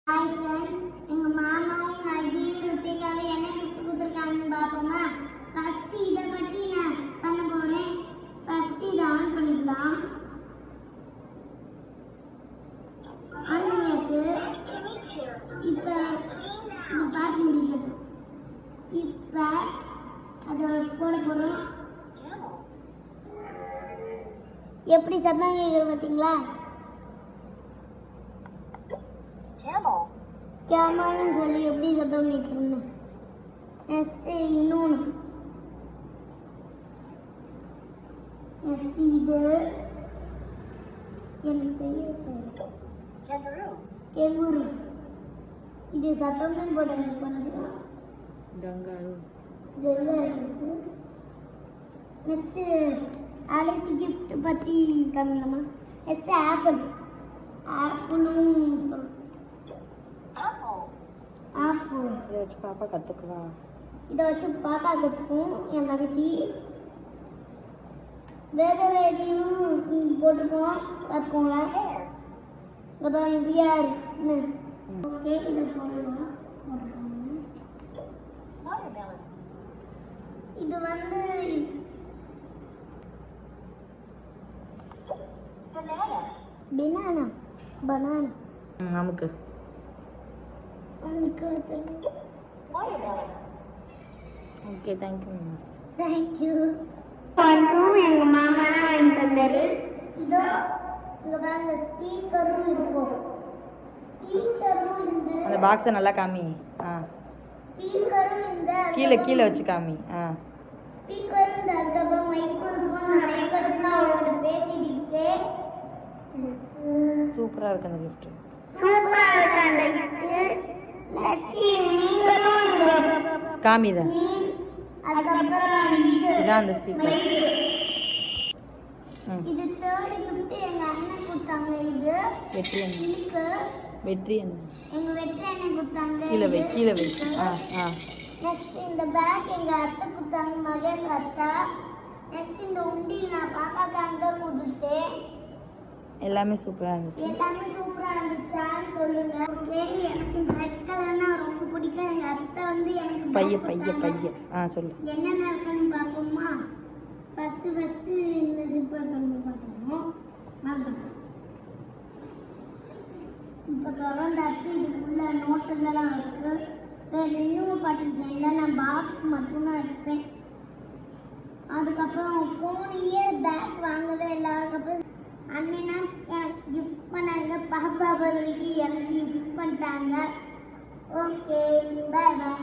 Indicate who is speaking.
Speaker 1: Hi friends, எங்கள் மாமாவும் அஜயும் ருத்திகாவை என்ன கிஃப்ட் கொடுத்துருக்காங்கன்னு பார்ப்போமா. ஃபஸ்ட்டு இதை பற்றி நான் பண்ண போகிறேன். ஃபஸ்ட்டு இதை ஆன் பண்ணிக்கலாம். ஆன் பண்ணியாச்சு. இப்போ இது பாட்டு முடிக்கட்டும். இப்போ அதை போட போகிறோம். எப்படி சத்தம் கேட்குது பார்த்தீங்களா? கேமரான்னு சொல்லி எப்படி சத்தம் கேட்குறேன்னு. நெக்ஸ்ட்டு இன்னொன்று. நெக்ஸ்ட்டு இது எனக்கு கெங்குரு. இது சத்தமே போடுங்க கொஞ்சம்.
Speaker 2: கங்காரு.
Speaker 1: நெக்ஸ்ட்டு அழைப்பு கிஃப்ட் பற்றி காமிக்கலாமா? Next apple. ஆப்பிளும் ஆப்பிள்
Speaker 2: இதை வச்சு பாப்பா கற்றுக்குவா.
Speaker 1: இதை வச்சு பாப்பா கற்றுக்கும் என் தங்கச்சி. வேத வேடியும் போட்டிருக்கோம், பார்த்துக்கோங்க. அப்புறம் பிஆர். ஓகே, இதை போடலாம். இது வந்து பனானா.
Speaker 2: நமக்கு ஓகே, தேங்க்யூ.
Speaker 1: தேங்க்யூ. எங்கள் மாமா வாங்கி தந்தாரு. இதோ இங்கே பாருங்க, ஸ்பீக்கரும் இருக்கும். ஸ்பீக்கரும்
Speaker 2: அந்த பாக்ஸை நல்லா காமி.
Speaker 1: ஸ்பீக்கரும் இந்த
Speaker 2: கீழே கீழே வச்சு காமி.
Speaker 1: ஸ்பீக்கரும் இந்த அதுக்கப்புறம் மைக்கும் இருக்கும். நான் மைக் வச்சு நான் அவங்கள்ட்ட பேசிட்டு இருக்கேன்.
Speaker 2: சூப்பராக இருக்கு அந்த கிஃப்ட்.
Speaker 1: சூப்பராக இருக்கு அந்த கிஃப்ட்.
Speaker 2: காமிதா.
Speaker 1: அதுக்கப்புறம்
Speaker 2: இதான் அந்த ஸ்பீக்கர்.
Speaker 1: இது தேர்ட் கிஃப்ட் எங்க அண்ணன் கொடுத்தாங்க. இது
Speaker 2: வெற்றி அண்ணன்.
Speaker 1: ஸ்பீக்கர்
Speaker 2: வெற்றி அண்ணன்.
Speaker 1: எங்க வெற்றி அண்ணன் கொடுத்தாங்க.
Speaker 2: கீழே வை, கீழே வை.
Speaker 1: நெக்ஸ்ட் இந்த பேக் எங்க அத்தை கொடுத்தாங்க, மகேஷ் அத்தா. நெக்ஸ்ட் இந்த உண்டியில் நான் பாப்பாக்கு அங்கே கொடுத்தேன்.
Speaker 2: எல்லாமே சூப்பராக இருந்துச்சு.
Speaker 1: எல்லாமே சூப்பராக இருந்துச்சான்னு சொல்லுங்க. கேள்வி, எனக்கு ரெட் கலர்னா ரொம்ப பிடிக்கும். எங்கள் அத்தை வந்து எனக்கு
Speaker 2: பைய சொல்லு.
Speaker 1: என்னென்ன இருக்குன்னு பார்ப்போமா. ஃபஸ்ட்டு இந்த ஜிப்பர் பண்ணி பார்க்கணும். இப்போ திறந்தாச்சு. இதுக்குள்ள நோட்டுலாம் இருக்கு. இன்னும் பார்ட்டிஷனில் நான் பாக்ஸ் மட்டும்தான் இருப்பேன். அதுக்கப்புறம் போன இயர் பேக் வாங்கவே இல்லை. அதுக்கப்புறம் அண்ணனா எனக்கு கிஃப்ட் பண்ணாங்க. பாப்பா பதிலுக்கு எனக்கு கிஃப்ட் பண்ணிட்டாங்க. ஓகே, பாய் பாய்.